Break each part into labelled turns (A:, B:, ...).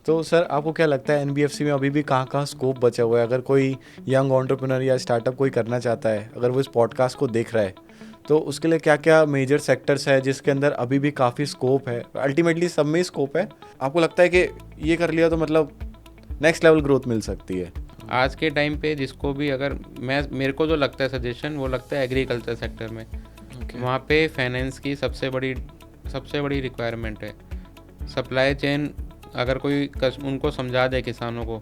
A: तो सर आपको क्या लगता है एनबीएफसी में अभी भी कहाँ कहाँ स्कोप बचा हुआ है? अगर कोई यंग एंटरप्रेन्योर या स्टार्टअप कोई करना चाहता है, अगर वो इस पॉडकास्ट को देख रहा है, तो उसके लिए क्या क्या मेजर सेक्टर्स है जिसके अंदर अभी भी काफ़ी स्कोप है? अल्टीमेटली सब में ही स्कोप है। आपको लगता है कि ये कर लिया तो मतलब नेक्स्ट लेवल ग्रोथ मिल सकती है?
B: आज के टाइम पे जिसको भी, अगर मेरे को जो लगता है सजेशन, वो लगता है एग्रीकल्चर सेक्टर में। वहाँ पे फाइनेंस की सबसे बड़ी रिक्वायरमेंट है। सप्लाई चेन अगर कोई उनको समझा दे, किसानों को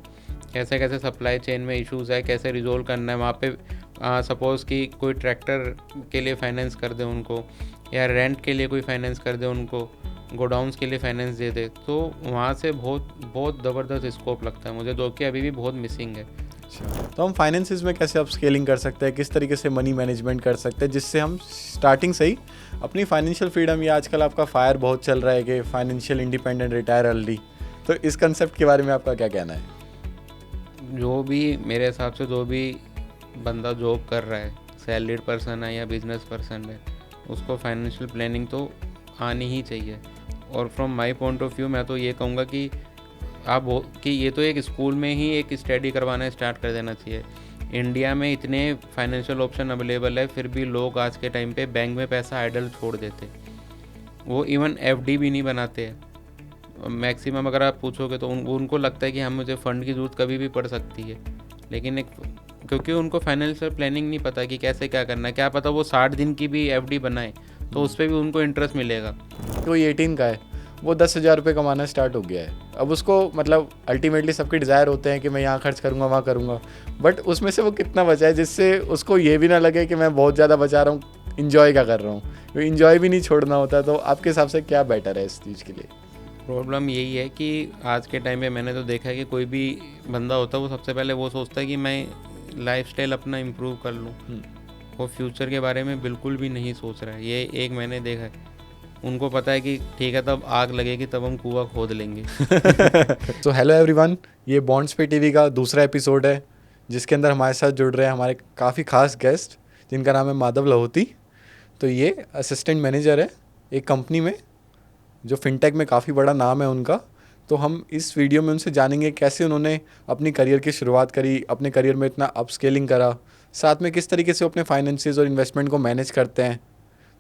B: कैसे कैसे सप्लाई चेन में इश्यूज़ है, कैसे रिजोल्व करना है। वहाँ पे सपोज़ कि कोई ट्रैक्टर के लिए फाइनेंस कर दे उनको, या रेंट के लिए कोई फाइनेंस कर दे उनको, गोडाउंस के लिए फाइनेंस दे दे, तो वहाँ से बहुत बहुत ज़बरदस्त स्कोप लगता है मुझे, जो कि अभी भी बहुत मिसिंग है।
A: तो हम फाइनेंसिस में कैसे अप स्केलिंग कर सकते हैं, किस तरीके से मनी मैनेजमेंट कर सकते हैं जिससे हम स्टार्टिंग से ही अपनी फाइनेंशियल फ्रीडम, या आजकल आपका फायर बहुत चल रहा है कि फाइनेंशियल इंडिपेंडेंट, रिटायर अर्ली, तो इस कंसेप्ट के बारे में आपका क्या कहना है?
B: जो भी मेरे हिसाब से जो भी बंदा जॉब कर रहा है, सैलरीड पर्सन है या बिजनेस पर्सन है, उसको फाइनेंशियल प्लानिंग तो आनी ही चाहिए। और from my point of view मैं तो ये कहूँगा कि कि ये तो एक स्कूल में ही एक स्टडी करवाना स्टार्ट कर देना चाहिए। इंडिया में इतने फाइनेंशियल ऑप्शन अवेलेबल है, फिर भी लोग आज के टाइम पे बैंक में पैसा आइडल छोड़ देते, वो इवन एफडी भी नहीं बनाते हैं। मैक्सिमम अगर आप पूछोगे तो उनको लगता है कि हम मुझे फ़ंड की ज़रूरत कभी भी पड़ सकती है, लेकिन क्योंकि उनको फाइनेंशियल प्लानिंग नहीं पता कि कैसे क्या करना है। क्या पता वो 60 दिन की भी एफडी बनाए तो उस पर भी उनको इंटरेस्ट मिलेगा।
A: कोई 18 का है, वो 10,000 रुपये कमाना स्टार्ट हो गया है। अब उसको मतलब अल्टीमेटली सबके डिज़ायर होते हैं कि मैं यहाँ खर्च करूँगा, वहाँ करूँगा, बट उसमें से वो कितना बचा है जिससे उसको ये भी ना लगे कि मैं बहुत ज़्यादा बचा रहा हूँ, इन्जॉय क्या कर रहा हूँ। तो इन्जॉय भी नहीं छोड़ना होता। तो आपके हिसाब से क्या बेटर है इस चीज़ के लिए?
B: प्रॉब्लम यही है कि आज के टाइम पे मैंने तो देखा है कि कोई भी बंदा होता है वो सबसे पहले वो सोचता है कि मैं लाइफस्टाइल अपना इम्प्रूव कर लूँ, वो फ्यूचर के बारे में बिल्कुल भी नहीं सोच रहा है। ये एक मैंने देखा है। उनको पता है कि ठीक है, तब आग लगेगी तब हम कुआं खोद लेंगे।
A: तो हेलो एवरीवन, ये बॉन्ड्स पे टीवी का दूसरा एपिसोड है जिसके अंदर हमारे साथ जुड़ रहे हैं हमारे काफ़ी खास गेस्ट, जिनका नाम है माधव लाहौती। तो ये असिस्टेंट मैनेजर है एक कंपनी में, जो फिनटेक में काफ़ी बड़ा नाम है उनका। तो हम इस वीडियो में उनसे जानेंगे कैसे उन्होंने अपनी करियर की शुरुआत करी, अपने करियर में इतना अप स्केलिंग करा, साथ में किस तरीके से वो अपने फाइनेंसेस और इन्वेस्टमेंट को मैनेज करते हैं।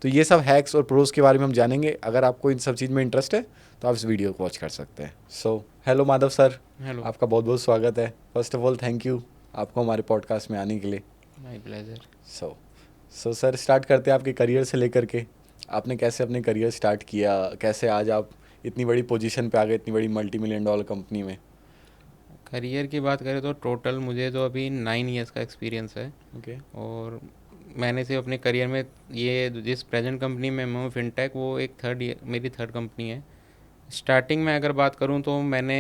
A: तो ये सब हैक्स और प्रोज के बारे में हम जानेंगे। अगर आपको इन सब चीज़ में इंटरेस्ट है तो आप इस वीडियो को वॉच कर सकते हैं। So hello Madhav sir,
B: hello.
A: आपका बहुत बहुत स्वागत है। First of all thank you आपको हमारे पॉडकास्ट में आने के लिए।
B: My pleasure.
A: So sir, start करते हैं आपके करियर से लेकर के। आपने कैसे अपने करियर स्टार्ट किया, कैसे आज आप इतनी बड़ी पोजीशन पे आ गए, इतनी बड़ी $multi-million कंपनी में?
B: करियर की बात करें तो टोटल मुझे तो अभी 9 ईयर्स का एक्सपीरियंस है।
A: ओके।
B: और मैंने सिर्फ अपने करियर में, ये जिस प्रेजेंट कंपनी में मैं हूँ फिनटेक, वो एक मेरी थर्ड कंपनी है। स्टार्टिंग में अगर बात करूँ तो मैंने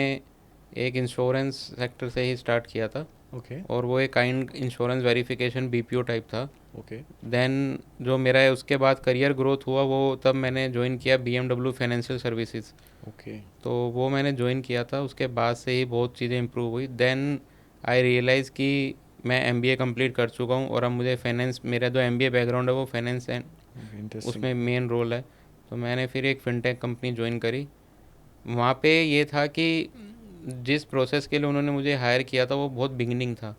B: एक इंश्योरेंस सेक्टर से ही स्टार्ट किया था।
A: ओके।
B: और वो एक kind insurance verification BPO type था।
A: ओके।
B: देन जो मेरा है उसके बाद करियर ग्रोथ हुआ, वो तब मैंने ज्वाइन किया BMW फाइनेंशियल सर्विसेज।
A: ओके।
B: तो वो मैंने ज्वाइन किया था, उसके बाद से ही बहुत चीज़ें इम्प्रूव हुई। देन आई रियलाइज़ कि मैं MBA कंप्लीट कर चुका हूँ और अब मुझे फाइनेंस, मेरा जो MBA बैकग्राउंड है वो फाइनेंस एंड उसमें मेन रोल है। तो मैंने फिर एक फिनटेक कंपनी ज्वाइन करी। वहाँ पे ये था कि जिस प्रोसेस के लिए उन्होंने मुझे हायर किया था वो बहुत बिगिनिंग था,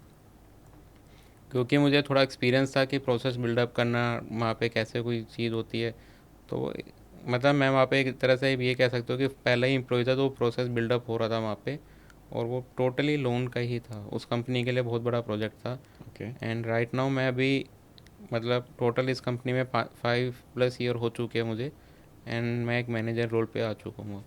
B: क्योंकि मुझे थोड़ा एक्सपीरियंस था कि प्रोसेस बिल्डअप करना वहाँ पे कैसे कोई चीज़ होती है। तो मतलब मैं वहाँ पे एक तरह से ये कह सकता हूँ कि पहला ही एम्प्लॉय था, तो प्रोसेस बिल्डअप हो रहा था वहाँ पे। और वो टोटली लोन का ही था, उस कंपनी के लिए बहुत बड़ा प्रोजेक्ट था।
A: ओके।
B: एंड राइट नाउ मैं अभी, मतलब टोटल इस कंपनी में 5+ ईयर हो चुके हैं मुझे, एंड मैं एक मैनेजर रोल पे आ चुका हूँ।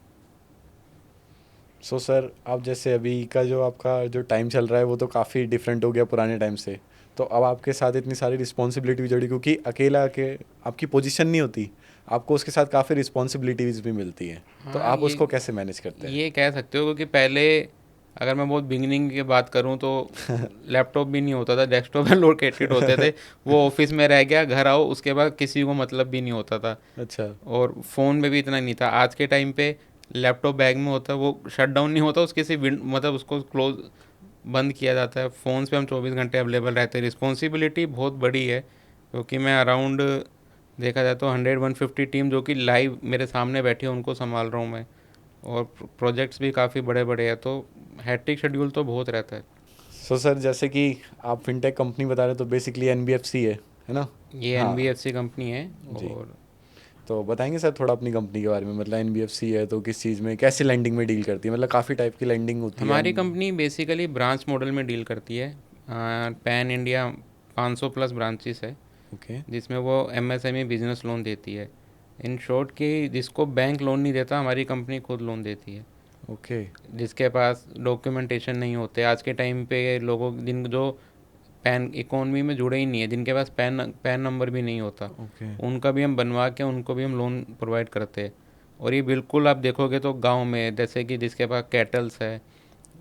A: सो सर, आप जैसे अभी का जो आपका जो टाइम चल रहा है वो तो काफ़ी डिफरेंट हो गया पुराने टाइम से। तो अब आपके साथ इतनी सारी रिस्पॉन्सिबिलिटी भी जुड़ी, क्योंकि अकेला के आपकी पोजीशन नहीं होती, आपको उसके साथ काफ़ी रिस्पॉन्सिबिलिटीज़ भी मिलती हैं। तो
B: हाँ,
A: आप उसको कैसे मैनेज करते हैं?
B: ये कह सकते हो, क्योंकि पहले अगर मैं बहुत बिगिनिंग की बात करूं तो लैपटॉप भी नहीं होता था, डेस्कटॉप में लोकेटेड होते थे। वो ऑफिस में रह गया, घर आओ, उसके बाद किसी को मतलब भी नहीं होता था।
A: अच्छा।
B: और फ़ोन में भी इतना नहीं था। आज के टाइम पे लैपटॉप बैग में होता है, वो शट डाउन नहीं होता, उसके सिर्फ मतलब उसको क्लोज बंद किया जाता है। फ़ोन्स पे हम 24 घंटे अवेलेबल रहते हैं। रिस्पॉन्सिबिलिटी बहुत बड़ी है, क्योंकि मैं अराउंड, देखा जाए तो 100-150 टीम जो कि लाइव मेरे सामने बैठी है उनको संभाल रहा हूँ मैं। और प्रोजेक्ट्स भी काफ़ी बड़े बड़े हैं, तो हैट्रिक शेड्यूल तो बहुत रहता है।
A: सो सर जैसे कि आप फिनटेक कंपनी बता रहे हो तो बेसिकली एनबीएफसी है ना?
B: ये
A: हाँ
B: एनबीएफसी कंपनी है।
A: जी।
B: और
A: तो बताएंगे सर थोड़ा अपनी कंपनी के बारे में, मतलब एनबीएफसी है तो किस चीज़ में, कैसे लैंडिंग में डील करती है, मतलब काफ़ी टाइप की लैंडिंग होती है
B: हमारी कंपनी बेसिकली ब्रांच मॉडल में डील करती है। पैन इंडिया 500 प्लस ब्रांचेस है,
A: ओके
B: जिसमें वो एमएसएमई बिजनेस लोन देती है। इन शॉर्ट कि जिसको बैंक लोन नहीं देता, हमारी कंपनी खुद लोन देती है।
A: ओके
B: जिसके पास डॉक्यूमेंटेशन नहीं होते आज के टाइम पे, लोगों जिन जो पैन इकोनॉमी में जुड़े ही नहीं है, जिनके पास पैन नंबर भी नहीं होता,
A: ओके
B: उनका भी हम बनवा के उनको भी हम लोन प्रोवाइड करते हैं। और ये बिल्कुल आप देखोगे तो गांव में, जैसे कि जिसके पास कैटल्स है,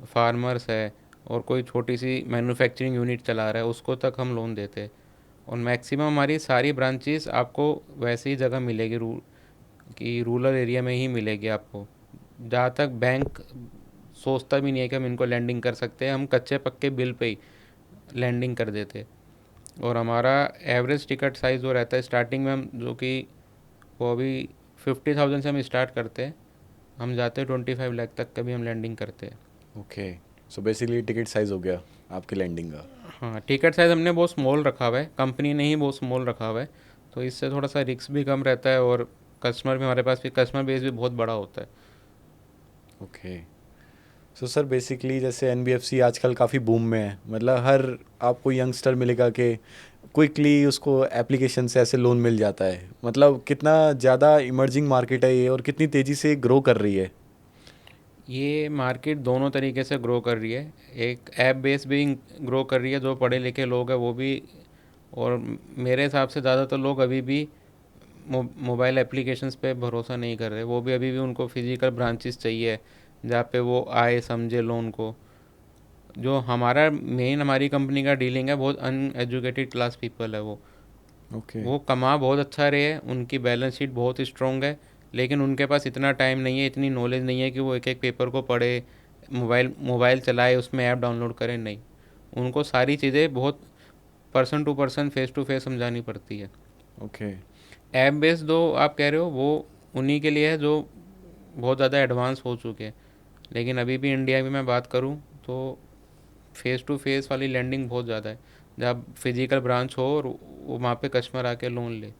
B: फार्मर्स है, और कोई छोटी सी मैन्युफैक्चरिंग यूनिट चला रहा है, उसको तक हम लोन देते हैं। और मैक्सिमम हमारी सारी ब्रांचेस आपको वैसी ही जगह मिलेगी, कि रूरल एरिया में ही मिलेगी आपको। जहाँ तक बैंक सोचता भी नहीं है कि हम इनको लैंडिंग कर सकते हैं, हम कच्चे पक्के बिल पे ही लैंडिंग कर देते। और हमारा एवरेज टिकट साइज़ जो रहता है स्टार्टिंग में, हम जो कि वो अभी 50,000 से हम स्टार्ट करते हैं, हम जाते हैं 25 लाख तक कभी हम लैंडिंग करते हैं।
A: Okay. So basically ticket size हो गया आपकी लैंडिंग का।
B: हाँ, टिकट साइज़ हमने बहुत स्मॉल रखा हुआ है, कंपनी ने ही बहुत स्मॉल रखा हुआ है, तो इससे थोड़ा सा रिस्क भी कम रहता है, और कस्टमर भी हमारे पास भी, कस्टमर बेस भी बहुत बड़ा होता है।
A: ओके। सो सर बेसिकली जैसे एनबीएफसी आजकल काफ़ी बूम में है, मतलब हर आपको यंगस्टर मिलेगा कि क्विकली उसको एप्लीकेशन से ऐसे लोन मिल जाता है, मतलब कितना ज़्यादा इमर्जिंग मार्केट है ये और कितनी तेज़ी से ग्रो कर रही है।
B: ये मार्केट दोनों तरीके से ग्रो कर रही है। एक ऐप बेस भी ग्रो कर रही है, जो पढ़े लिखे लोग हैं वो भी। और मेरे हिसाब से ज़्यादातर लोग अभी भी मोबाइल एप्लीकेशंस पे भरोसा नहीं कर रहे, वो भी अभी भी उनको फिजिकल ब्रांचेस चाहिए जहाँ पे वो आए समझे लोन को। जो हमारा मेन, हमारी कंपनी का डीलिंग है, बहुत अनएजुकेटेड क्लास पीपल है वो।
A: ओके
B: वो कमा बहुत अच्छा रहे हैं, उनकी बैलेंस शीट बहुत स्ट्रॉन्ग है, लेकिन उनके पास इतना टाइम नहीं है, इतनी नॉलेज नहीं है कि वो एक एक पेपर को पढ़े, मोबाइल मोबाइल चलाए, उसमें ऐप डाउनलोड करें। नहीं, उनको सारी चीज़ें बहुत person to person, face to face समझानी पड़ती है।
A: ओके
B: ऐप बेस्ड दो आप कह रहे हो, वो उन्हीं के लिए है जो बहुत ज़्यादा एडवांस हो चुके हैं। लेकिन अभी भी इंडिया में मैं बात करूँ तो फेस टू फेस वाली लैंडिंग बहुत ज़्यादा है, जब फिजिकल ब्रांच हो और वो वहाँ पे कस्टमर आके लोन ले।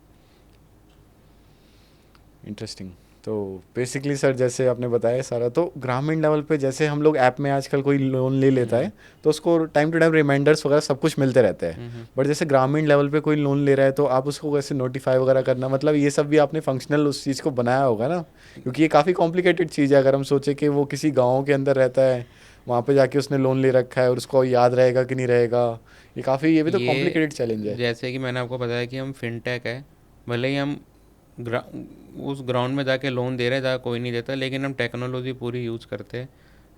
A: इंटरेस्टिंग। तो बेसिकली सर जैसे आपने बताया सारा, तो ग्रामीण लेवल पे जैसे हम लोग ऐप में आजकल कोई लोन ले लेता
B: हम्म
A: है तो उसको टाइम टू टाइम रिमाइंडर्स वगैरह सब कुछ मिलते रहते हैं,
B: हम्म
A: बट जैसे ग्रामीण लेवल पे कोई लोन ले रहा है तो आप उसको कैसे नोटिफाई वगैरह करना, मतलब ये सब भी आपने फंक्शनल उस चीज़ को बनाया होगा ना, क्योंकि ये काफ़ी कॉम्प्लिकेटेड चीज़ है। अगर हम सोचे कि वो किसी गाँव के अंदर रहता है, वहाँ पे जाके उसने लोन ले रखा है और उसको याद रहेगा कि नहीं रहेगा, ये काफ़ी, ये भी तो
B: ये
A: कॉम्प्लिकेटेड चैलेंज है।
B: जैसे कि मैंने आपको बताया कि हम फिनटेक है, भले ही हम ग्रा, उस ग्राउंड में जाके लोन दे रहे हैं जहाँ कोई नहीं देता, लेकिन हम टेक्नोलॉजी पूरी यूज़ करते हैं।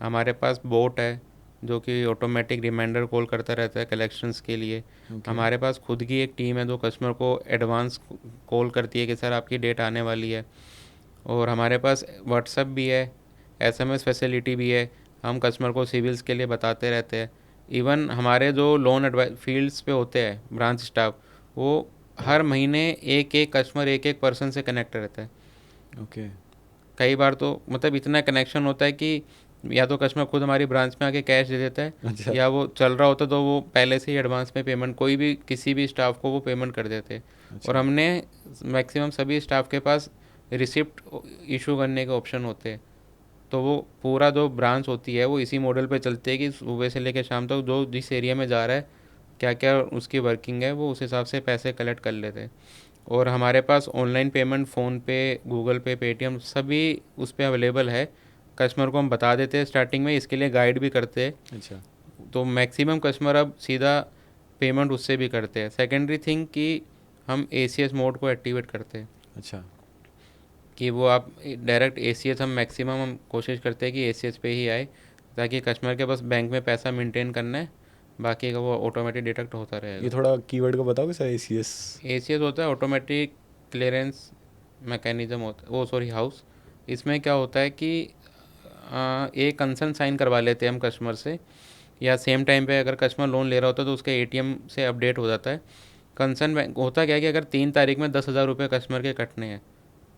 B: हमारे पास बोट है जो कि ऑटोमेटिक रिमाइंडर कॉल करता रहता है कलेक्शंस के लिए।
A: ओके
B: हमारे पास खुद की एक टीम है जो कस्टमर को एडवांस कॉल करती है कि सर आपकी डेट आने वाली है। और हमारे पास व्हाट्सएप भी है, एसएमएस फैसिलिटी भी है, हम कस्टमर को सिविल्स के लिए बताते रहते हैं। इवन हमारे जो लोन एडवाइस फील्ड्स पे होते हैं ब्रांच स्टाफ, वो हर महीने एक एक कस्टमर, एक एक पर्सन से कनेक्ट रहता है।
A: ओके
B: कई बार तो मतलब इतना कनेक्शन होता है कि या तो कस्टमर खुद हमारी ब्रांच में आके कैश दे देता है,
A: अच्छा
B: या वो चल रहा होता तो वो पहले से ही एडवांस में पेमेंट, कोई भी किसी भी स्टाफ को वो पेमेंट कर देते हैं। और
A: अच्छा
B: हमने मैक्सिमम सभी स्टाफ के पास रिसिप्ट इशू करने के ऑप्शन होते हैं। तो वो पूरा जो ब्रांच होती है वो इसी मॉडल पे चलती है कि सुबह से लेकर शाम तक जो जिस एरिया में जा रहा है, क्या क्या उसकी वर्किंग है, वो उस हिसाब से पैसे कलेक्ट कर लेते हैं। और हमारे पास ऑनलाइन पेमेंट फ़ोनपे, गूगल पे, पेटीएम सभी उस पर अवेलेबल है। कस्टमर को हम बता देते हैं स्टार्टिंग में, इसके लिए गाइड भी करते हैं।
A: अच्छा
B: तो मैक्सिमम कस्टमर अब सीधा पेमेंट उससे भी करते हैं। सेकेंडरी थिंग कि हम एसीएस मोड को एक्टिवेट करते हैं,
A: अच्छा
B: कि वो आप डायरेक्ट एसीएस, हम मैक्सिमम हम कोशिश करते हैं कि एसीएस पे ही आए, ताकि कस्टमर के पास बैंक में पैसा मेंटेन करना है, बाकी का वो ऑटोमेटिक डिटेक्ट होता
A: ये
B: रहेगा।
A: थोड़ा कीवर्ड को बताओगे सर, एसीएस?
B: एसीएस होता है ऑटोमेटिक क्लियरेंस मैकेनिज्म, होता है वो, सॉरी, हाउस। इसमें क्या होता है कि एक कंसर्न साइन करवा लेते हैं हम कस्टमर से, या सेम टाइम पे अगर कस्टमर लोन ले रहा होता है तो उसके एटीएम से अपडेट हो जाता है। कंसर्न बैंक होता क्या है कि अगर 3 तारीख में 10,000 रुपये कस्टमर के कटने हैं,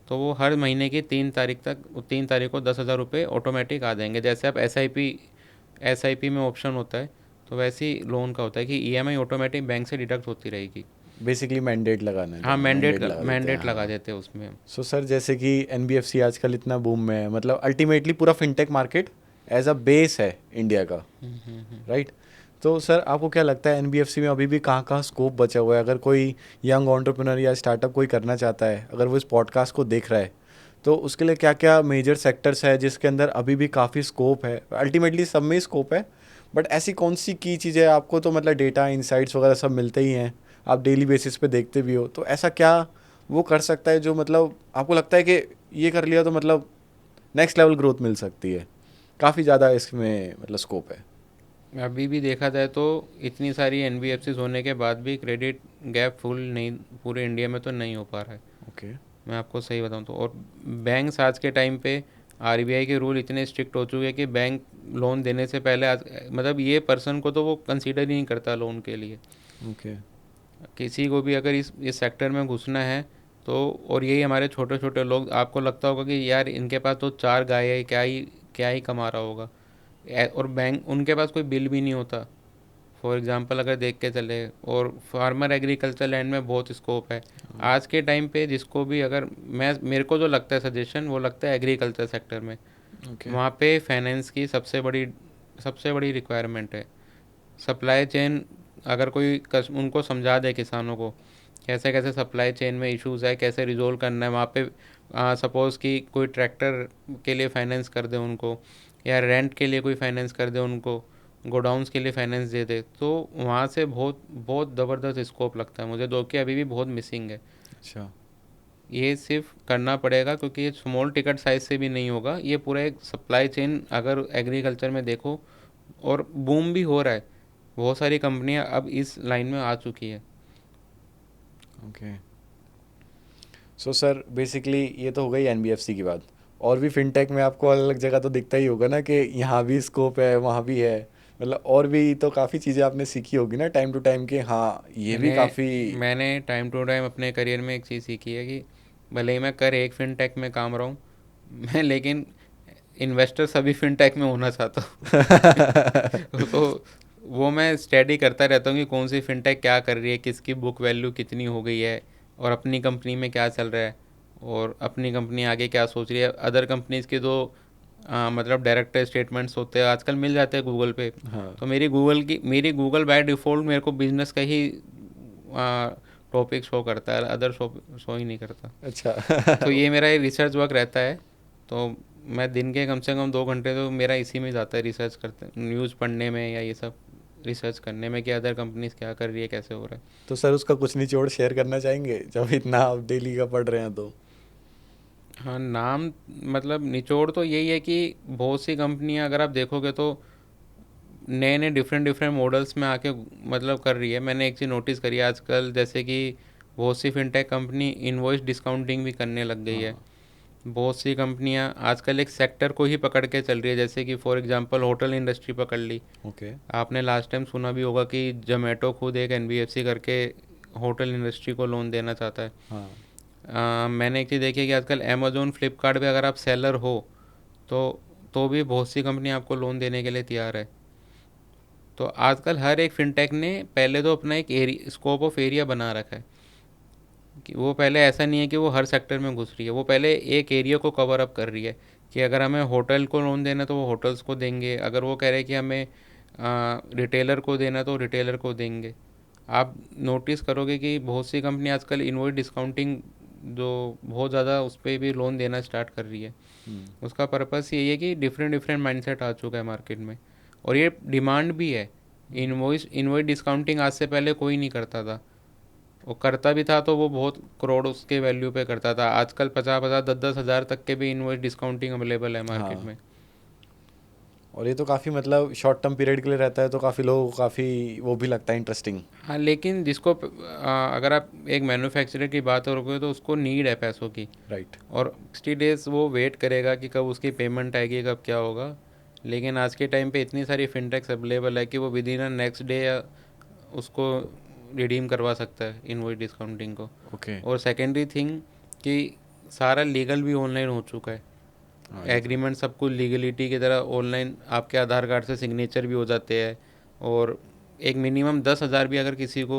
B: तो वो हर महीने की 3 तारीख को 10,000 रुपये ऑटोमेटिक आ जाएंगे। जैसे आप एस आई पी में ऑप्शन होता है, तो वैसे ही लोन का होता है कि ईएमआई ऑटोमेटिक बैंक से डिडक्ट होती रहेगी।
A: बेसिकली मैंडेट लगाना
B: हाँ,
A: है, मैंडेट लगा देते हैं,
B: मैंडेट लगा
A: हाँ।
B: देते हैं उसमें हम।
A: सो सर जैसे कि एनबीएफसी आजकल इतना बूम में है, मतलब अल्टीमेटली पूरा fintech market as a base है इंडिया का, राइट? तो सर आपको क्या लगता है एनबीएफसी में अभी भी कहाँ कहाँ स्कोप बचा हुआ है? अगर कोई यंग एंटरप्रेन्योर या स्टार्टअप कोई करना चाहता है, अगर वो इस पॉडकास्ट को देख रहा है, तो उसके लिए क्या क्या मेजर सेक्टर्स है जिसके अंदर अभी भी काफ़ी स्कोप है? अल्टीमेटली सब में ही स्कोप है, बट ऐसी कौन सी की चीज़ें आपको तो मतलब डेटा इंसाइट्स वगैरह सब मिलते ही हैं, आप डेली बेसिस पे देखते भी हो, तो ऐसा क्या वो कर सकता है जो मतलब आपको लगता है कि ये कर लिया तो मतलब नेक्स्ट लेवल ग्रोथ मिल सकती है, काफ़ी ज़्यादा इसमें मतलब स्कोप है?
B: अभी भी देखा जाए तो इतनी सारी एनबीएफसीज होने के बाद भी क्रेडिट गैप फुल नहीं, पूरे इंडिया में तो नहीं हो पा रहा है।
A: ओके।
B: मैं आपको सही बताऊं तो, और बैंक्स आज के टाइम पे आरबीआई के रूल इतने स्ट्रिक्ट हो चुके हैं कि बैंक लोन देने से पहले मतलब ये पर्सन को तो वो कंसीडर ही नहीं करता लोन के लिए।
A: ओके।
B: किसी को भी अगर इस सेक्टर में घुसना है तो, और यही हमारे छोटे छोटे लोग, आपको लगता होगा कि यार इनके पास तो 4 गाय है, क्या ही कमा रहा होगा। और बैंक, उनके पास कोई बिल भी नहीं होता, फॉर एग्जांपल अगर देख के चले। और फार्मर एग्रीकल्चर लैंड में बहुत स्कोप है आज के टाइम पे। जिसको भी, अगर मेरे को जो लगता है सजेशन, वो लगता है एग्रीकल्चर सेक्टर में।
A: ओके।
B: वहाँ पे फाइनेंस की सबसे बड़ी रिक्वायरमेंट है। सप्लाई चेन, अगर कोई उनको समझा दे किसानों को कैसे कैसे सप्लाई चेन में इश्यूज है, कैसे रिजोल्व करना है वहाँ पे। सपोज़ कि कोई ट्रैक्टर के लिए फाइनेंस कर दे उनको, या रेंट के लिए कोई फाइनेंस कर दे उनको, गोडाउंस के लिए फाइनेंस दे दे, तो वहाँ से बहुत बहुत ज़बरदस्त स्कोप लगता है मुझे, जो कि अभी भी बहुत मिसिंग है।
A: अच्छा।
B: ये सिर्फ करना पड़ेगा, क्योंकि ये स्मॉल टिकट साइज से भी नहीं होगा, ये पूरा एक सप्लाई चेन अगर एग्रीकल्चर में देखो। और बूम भी हो रहा है, बहुत सारी कंपनियां अब इस लाइन में आ चुकी है।
A: ओके। सो सर बेसिकली ये तो हो गई एनबीएफसी की बात, और भी फिनटेक में आपको अलग अलग जगह तो दिखता ही होगा ना कि यहाँ भी स्कोप है, वहाँ भी है, मतलब और भी तो काफ़ी चीज़ें आपने सीखी होगी ना टाइम टू टाइम कि हाँ ये भी
B: मैंने
A: काफ़ी।
B: मैंने टाइम टू टाइम अपने करियर में एक चीज़ सीखी है कि भले ही मैं कर एक फिनटेक में काम रहा हूँ, मैं लेकिन इन्वेस्टर सभी फिनटेक में होना चाहता हूँ। तो वो मैं स्टडी करता रहता हूँ कि कौन सी फिनटेक क्या कर रही है, किसकी बुक वैल्यू कितनी हो गई है, और अपनी कंपनी में क्या चल रहा है, और अपनी कंपनी आगे क्या सोच रही है। अदर कंपनीज़ के जो मतलब डायरेक्टर स्टेटमेंट्स होते हैं आजकल मिल जाते हैं गूगल पे।
A: हाँ।
B: तो मेरी गूगल बाय डिफ़ॉल्ट मेरे को बिजनेस का ही टॉपिक शो करता है, अदर शो ही नहीं करता।
A: अच्छा।
B: तो ये मेरा एक रिसर्च वर्क रहता है। तो मैं दिन के कम से कम 2 घंटे तो मेरा इसी में जाता है, रिसर्च करते, न्यूज़ पढ़ने में, या ये सब रिसर्च करने में कि अदर कंपनीज क्या कर रही है, कैसे हो रहा है।
A: तो सर उसका कुछ निचोड़ शेयर करना चाहेंगे जब इतना आप डेली का पढ़ रहे हैं तो?
B: हाँ, नाम, मतलब निचोड़ तो यही है कि बहुत सी कंपनियां अगर आप देखोगे तो नए नए डिफरेंट डिफरेंट मॉडल्स में आके मतलब कर रही है। मैंने एक चीज़ नोटिस करी है आजकल, जैसे कि बहुत सी फिनटेक कंपनी इनवॉइस डिस्काउंटिंग भी करने लग गई है।
A: हाँ।
B: बहुत सी कंपनियां आजकल एक सेक्टर को ही पकड़ के चल रही है, जैसे कि फॉर एग्जांपल होटल इंडस्ट्री पकड़ ली।
A: ओके।
B: आपने लास्ट टाइम सुना भी होगा कि जोमेटो खुद एक एनबीएफसी करके होटल इंडस्ट्री को लोन देना चाहता है।
A: हाँ।
B: मैंने एक चीज़ देखी है कि आजकल अमेजोन फ्लिपकार्ट पे अगर आप सेलर हो तो तो भी बहुत सी कंपनी आपको लोन देने के लिए तैयार है। तो आजकल हर एक फिनटेक ने पहले तो अपना एक एरिया, स्कोप ऑफ एरिया बना रखा है। कि वो पहले ऐसा नहीं है कि वो हर सेक्टर में घुस रही है, वो पहले एक एरिया को कवर अप कर रही है। कि अगर हमें होटल को लोन देना है तो वो होटल्स को देंगे, अगर वो कह रहे हैं कि हमें रिटेलर को देना है तो रिटेलर को देंगे। आप नोटिस करोगे कि बहुत सी कंपनी आजकल इनवॉइस डिस्काउंटिंग जो बहुत ज़्यादा, उस पर भी लोन देना स्टार्ट कर रही है। उसका पर्पस यही है कि डिफरेंट डिफरेंट माइंडसेट आ चुका है मार्केट में, और ये डिमांड भी है। इनवॉइस इनवॉइस डिस्काउंटिंग आज से पहले कोई नहीं करता था, वो करता भी था तो वो बहुत करोड़ उसके वैल्यू पे करता था। आजकल 50-50, 10-10 हज़ार तक के भी इनवॉइस डिस्काउंटिंग अवेलेबल है मार्केट
A: हाँ।
B: में।
A: और ये तो काफ़ी मतलब शॉर्ट टर्म पीरियड के लिए रहता है, तो काफ़ी लोगों को काफ़ी वो भी लगता है इंटरेस्टिंग।
B: हाँ, लेकिन अगर आप एक मैन्युफैक्चरर की बात करोगे तो उसको नीड है पैसों की,
A: राइट।
B: और 60 डेज़ वो वेट करेगा कि कब उसकी पेमेंट आएगी, कब क्या होगा। लेकिन आज के टाइम पे इतनी सारी फिनटेक्स अवेलेबल है कि वो with in a next day या उसको रिडीम करवा सकता है इनवॉइस डिस्काउंटिंग को।
A: ओके।
B: और सेकेंडरी थिंग कि सारा लीगल भी ऑनलाइन हो चुका है।
A: हाँ,
B: एग्रीमेंट सब कुछ लीगलिटी की तरह ऑनलाइन आपके आधार कार्ड से सिग्नेचर भी हो जाते हैं। और एक मिनिमम 10,000 भी अगर किसी को